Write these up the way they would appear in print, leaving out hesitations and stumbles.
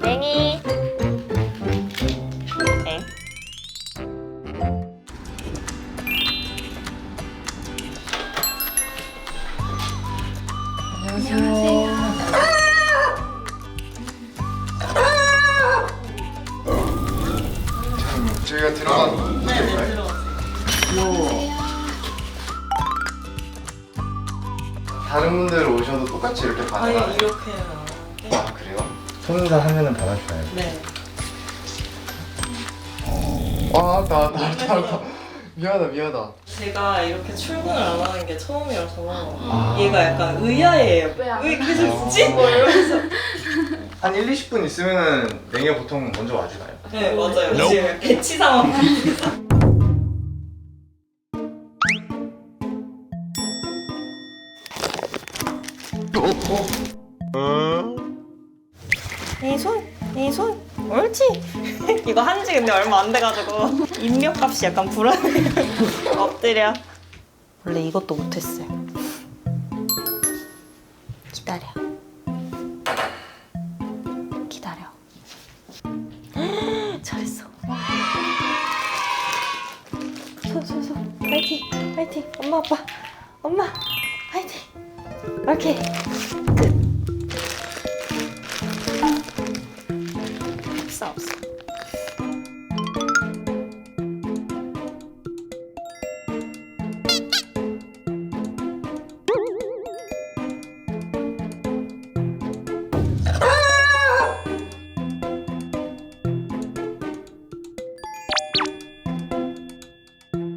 냉이. 엥? 저희가 들어가도 될까요? 다른 분들 오셔도 똑같이 이렇게 받아요? 이렇게 해요. 아 그래요? 손사 하면은 받아줘요. 네. 나 미안하다. 제가 이렇게 출근을 안 하는 게 처음이라서 얘가 약간 의아해요. 왜 계속 있지? 뭐 이러면서. 한 1, 20분 있으면은 냉이가 보통 먼저 와주나요? 네, 맞아요. 지금 배치 상황. 이 손. 옳지. 이거 한지 근데 얼마 안 돼가지고 입력값이 약간 불안해요. 엎드려. 원래 이것도 못했어요. 기다려. 기다려. 잘했어. 소. 파이팅. 파이팅. 엄마 아빠. 엄마. 파이팅. 이렇게. 끝. 없어.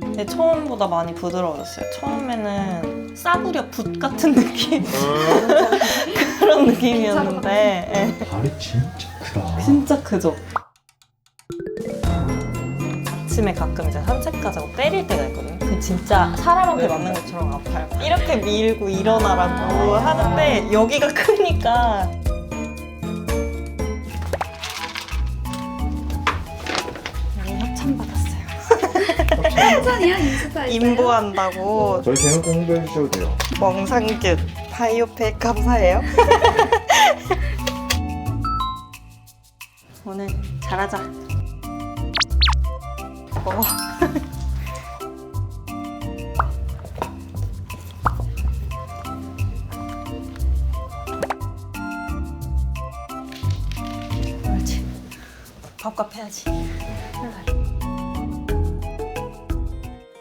근데 처음보다 많이 부드러워졌어요. 처음에는 싸구려 붓 같은 느낌? 그런 느낌이었는데 발이 진짜 크다. 진짜 크죠? 아침에 가끔 이제 산책 가자고 때릴 때가 있거든요. 그 진짜 사람한테 맞는 것처럼 아파요. 이렇게 밀고 일어나라고 하는데 여기가 크니까 여기 협찬 받았어요. 협찬이야? 인스타 인보한다고. 저희 대놓고 홍보해 주셔도 돼요. 멍상균 바이오팩 감사해요. 오늘 잘하자. 먹어. 그렇지. 밥값 해야지.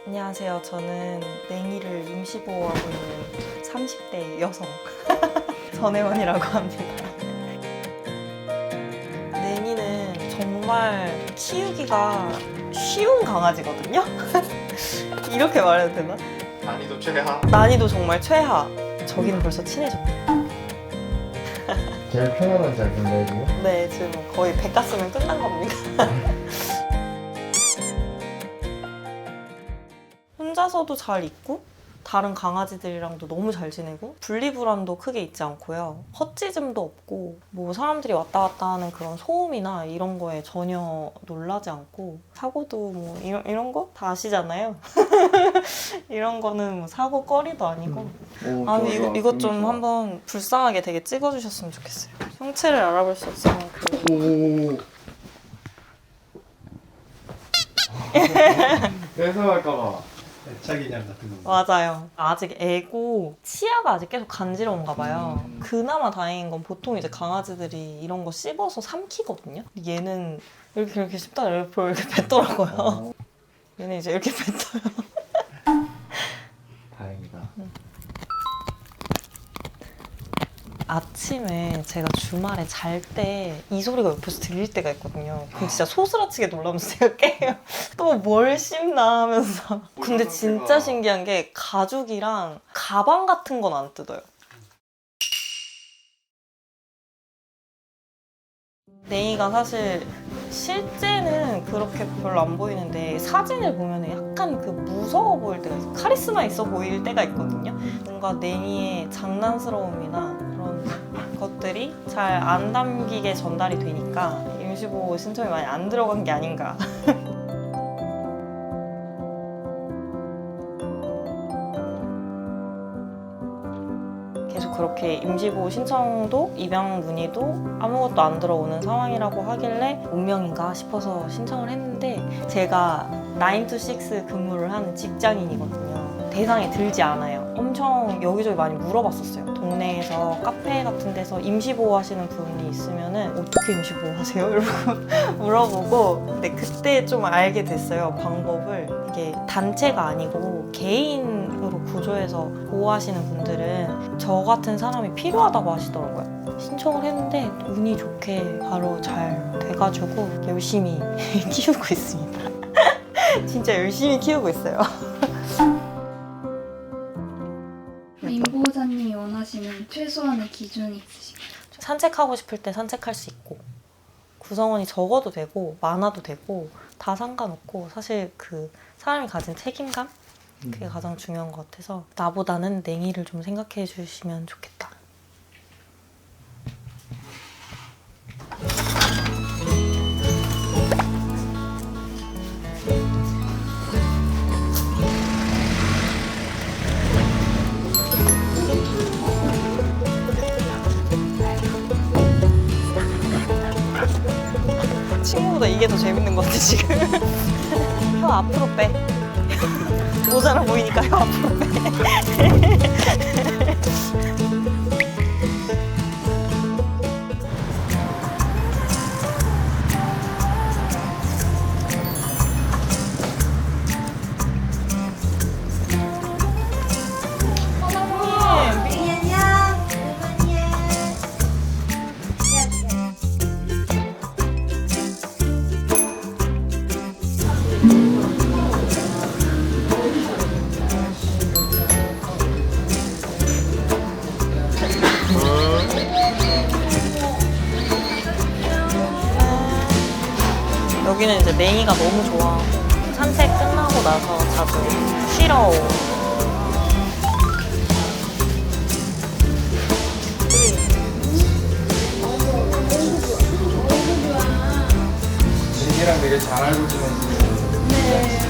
안녕하세요. 저는 냉이를 임시보호하고 있는 30대 여성 전혜원이라고 합니다. 냉이는 정말 키우기가 쉬운 강아지거든요? 이렇게 말해도 되나? 난이도 최하. 난이도 정말 최하. 저기는 벌써 친해졌고. 제일 편안한 자리인데 지금? 네, 지금 거의 배 깠으면 끝난 겁니다. 혼자서도 잘 있고 다른 강아지들이랑도 너무 잘 지내고 분리불안도 크게 있지 않고요. 헛짖음도 없고 뭐 사람들이 왔다 갔다 하는 그런 소음이나 이런 거에 전혀 놀라지 않고 사고도 뭐 이런 거 다 아시잖아요. 이런 거는 뭐 사고 거리도 아니고 아니 이것 좀 한번 불쌍하게 되게 찍어주셨으면 좋겠어요. 형체를 알아볼 수 없으면 그 뺏어갈까봐. 애착인형 같은 거. 맞아요. 아직 애고 치아가 아직 계속 간지러운가 봐요. 그나마 다행인 건 보통 이제 강아지들이 이런 거 씹어서 삼키거든요. 얘는 이렇게 씹다가 이렇게 뱉더라고요. 얘는 이제 이렇게 뱉어요. 다행이다. 아침에 제가 주말에 잘 때 이 소리가 옆에서 들릴 때가 있거든요. 그럼 진짜 소스라치게 놀라면서 제가 깨요. 또 뭘 씹나 하면서. 근데 진짜 신기한 게 가죽이랑 가방 같은 건 안 뜯어요. 냉이가 사실 실제는 그렇게 별로 안 보이는데 사진을 보면 약간 그 무서워 보일 때가 있어요. 카리스마 있어 보일 때가 있거든요. 뭔가 냉이의 장난스러움이나 그런 것들이 잘 안 담기게 전달이 되니까 임시보호 신청이 많이 안 들어간 게 아닌가. 그렇게 임시보호 신청도 입양 문의도 아무것도 안 들어오는 상황이라고 하길래 운명인가 싶어서 신청을 했는데 제가 9 to 6 근무를 하는 직장인이거든요. 대상에 들지 않아요. 엄청 여기저기 많이 물어봤었어요. 동네에서 카페 같은 데서 임시보호 하시는 분이 있으면은 어떻게 임시보호 하세요? 이러고 물어보고 근데 그때 좀 알게 됐어요. 방법을. 이게 단체가 아니고 개인으로 구조해서 보호하시는 분들은 저 같은 사람이 필요하다고 하시더라고요. 신청을 했는데 운이 좋게 바로 잘 돼가지고 열심히 키우고 있습니다. 진짜 열심히 키우고 있어요. 임보호자님이 원하시는 최소한의 기준이 있으신가요? 산책하고 싶을 때 산책할 수 있고 구성원이 적어도 되고 많아도 되고 다 상관없고 사실 그 사람이 가진 책임감? 그게 가장 중요한 것 같아서 나보다는 냉이를 좀 생각해 주시면 좋겠다. 친구보다 이게 더 재밌는 것 같아 지금. 혀 앞으로 빼. 모자라 보이니까 혀 앞으로 빼. 여기는 이제 냉이가 너무 좋아하고 산책 끝나고 나서 자주 쉬러 오고 진이랑 되게 잘 알고 지내시는. 네.